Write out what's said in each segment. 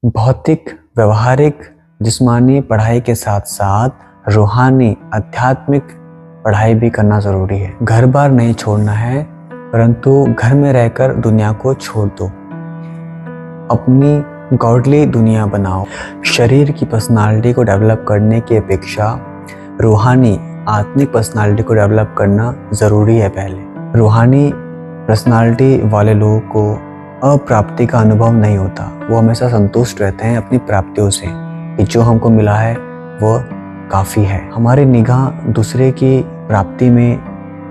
भौतिक, व्यवहारिक, जिस्मानी पढ़ाई के साथ साथ रूहानी, आध्यात्मिक पढ़ाई भी करना ज़रूरी है। घर बार नहीं छोड़ना है, परंतु घर में रहकर दुनिया को छोड़ दो। अपनी गॉडली दुनिया बनाओ। शरीर की पर्सनालिटी को डेवलप करने की अपेक्षा रूहानी, आत्मिक पर्सनालिटी को डेवलप करना ज़रूरी है पहले। रूहानी पर्सनालिटी वाले लोगों को अप्राप्ति का अनुभव नहीं होता। वो हमेशा संतुष्ट रहते हैं अपनी प्राप्तियों से कि जो हमको मिला है वो काफ़ी है। हमारी निगाह दूसरे की प्राप्ति में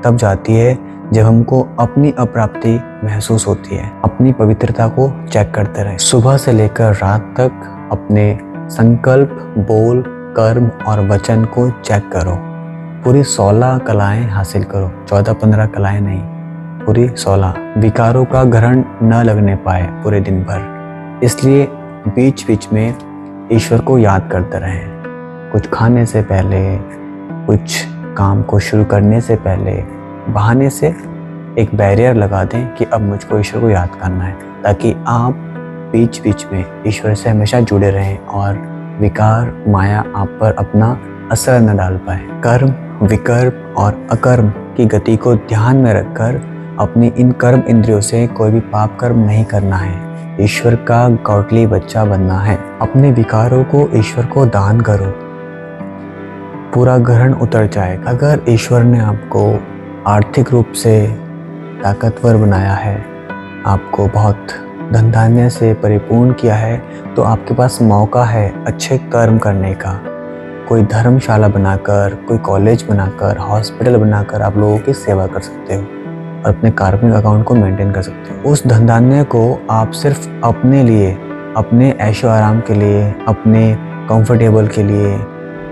तब जाती है जब हमको अपनी अप्राप्ति महसूस होती है। अपनी पवित्रता को चेक करते रहें। सुबह से लेकर रात तक अपने संकल्प, बोल, कर्म और वचन को चेक करो। पूरी 16 कलाएं हासिल करो, 14-15 कलाएं नहीं, पूरी 16। विकारों का ग्रहण न लगने पाए पूरे दिन भर, इसलिए बीच बीच में ईश्वर को याद करते रहें। कुछ खाने से पहले, कुछ काम को शुरू करने से पहले बहाने से एक बैरियर लगा दें कि अब मुझको ईश्वर को याद करना है, ताकि आप बीच बीच में ईश्वर से हमेशा जुड़े रहें और विकार, माया आप पर अपना असर न डाल पाए। कर्म, विकर्म और अकर्म की गति को ध्यान में रखकर अपनी इन कर्म इंद्रियों से कोई भी पाप कर्म नहीं करना है। ईश्वर का गॉडली बच्चा बनना है। अपने विकारों को ईश्वर को दान करो, पूरा ग्रहण उतर जाएगा। अगर ईश्वर ने आपको आर्थिक रूप से ताकतवर बनाया है, आपको बहुत धन धान्य से परिपूर्ण किया है, तो आपके पास मौका है अच्छे कर्म करने का। कोई धर्मशाला बनाकर, कोई कॉलेज बनाकर, हॉस्पिटल बनाकर आप लोगों की सेवा कर सकते हो और अपने कार्मिक अकाउंट को मेंटेन कर सकते हो। उस धन धान्य को आप सिर्फ अपने लिए, अपने ऐशो आराम के लिए, अपने कंफर्टेबल के लिए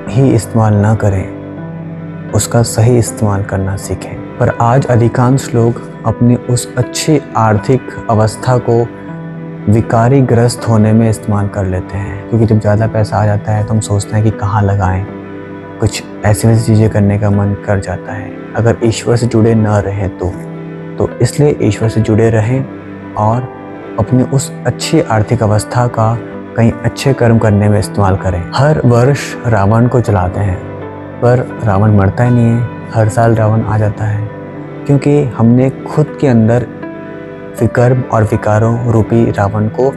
ही इस्तेमाल ना करें, उसका सही इस्तेमाल करना सीखें। पर आज अधिकांश लोग अपनी उस अच्छी आर्थिक अवस्था को विकारी ग्रस्त होने में इस्तेमाल कर लेते हैं, क्योंकि जब ज़्यादा पैसा आ जाता है तो हम सोचते हैं कि कहाँ लगाएं, कुछ ऐसी वैसी चीज़ें करने का मन कर जाता है। अगर ईश्वर से जुड़े न रहें तो इसलिए ईश्वर से जुड़े रहें और अपनी उस अच्छी आर्थिक अवस्था का कहीं अच्छे कर्म करने में इस्तेमाल करें। हर वर्ष रावण को जलाते हैं, पर रावण मरता ही नहीं है। हर साल रावण आ जाता है, क्योंकि हमने खुद के अंदर विकर्म और विकारों रूपी रावण को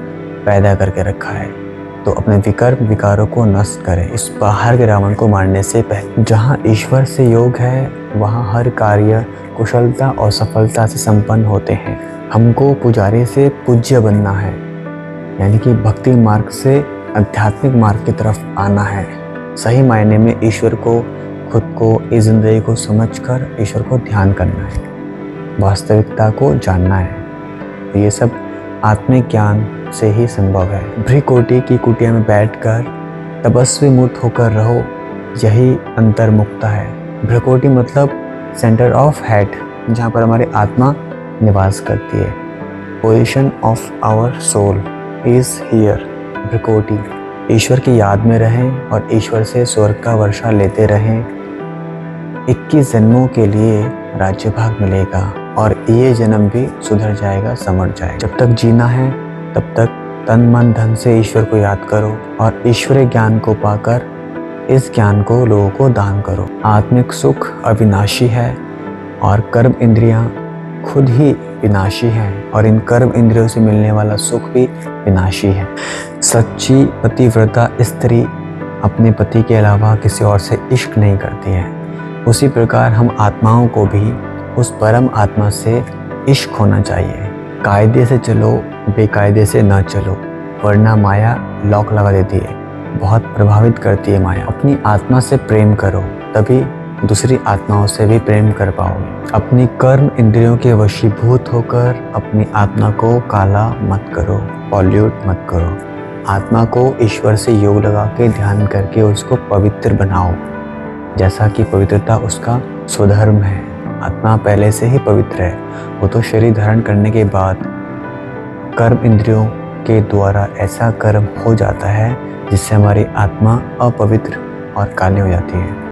पैदा करके रखा है। तो अपने विकर्म, विकारों को नष्ट करें इस बाहर के रावण को मारने से पहले। जहाँ ईश्वर से योग है, वहाँ हर कार्य कुशलता और सफलता से संपन्न होते हैं। हमको पुजारी से पूज्य बनना है, यानी कि भक्ति मार्ग से आध्यात्मिक मार्ग की तरफ आना है। सही मायने में ईश्वर को, खुद को, इस जिंदगी को समझकर ईश्वर को ध्यान करना है, वास्तविकता को जानना है। तो ये सब आत्मिक ज्ञान से ही संभव है। भ्रिकोटि की कुटिया में बैठकर तपस्वी मूर्त होकर रहो, यही अंतर्मुक्ता है। भ्रिकोटि मतलब सेंटर ऑफ हेड, जहाँ पर हमारी आत्मा निवास करती है। Position of our soul is here, भ्रिकोटि। ईश्वर की याद में रहें और ईश्वर से स्वर्ग का वर्षा लेते रहें। 21 जन्मों के लिए राज्य भाग मिलेगा और ये जन्म भी सुधर जाएगा, समझ जाएगा। जब तक जीना है तब तक तन मन धन से ईश्वर को याद करो और ईश्वरीय ज्ञान को पाकर इस ज्ञान को लोगों को दान करो। आत्मिक सुख अविनाशी है और कर्म इंद्रियां खुद ही विनाशी हैं, और इन कर्म इंद्रियों से मिलने वाला सुख भी विनाशी है। सच्ची पतिव्रता स्त्री अपने पति के अलावा किसी और से इश्क नहीं करती है। उसी प्रकार हम आत्माओं को भी उस परम आत्मा से इश्क होना चाहिए। कायदे से चलो, बेकायदे से न चलो, वरना माया लॉक लगा देती है, बहुत प्रभावित करती है माया। अपनी आत्मा से प्रेम करो, तभी दूसरी आत्माओं से भी प्रेम कर पाओगे। अपनी कर्म इंद्रियों के वशीभूत होकर अपनी आत्मा को काला मत करो, पॉल्यूट मत करो। आत्मा को ईश्वर से योग लगा के ध्यान करके उसको पवित्र बनाओ, जैसा कि पवित्रता उसका स्वधर्म है। आत्मा पहले से ही पवित्र है, वो तो शरीर धारण करने के बाद कर्म इंद्रियों के द्वारा ऐसा कर्म हो जाता है जिससे हमारी आत्मा अपवित्र और काली हो जाती है।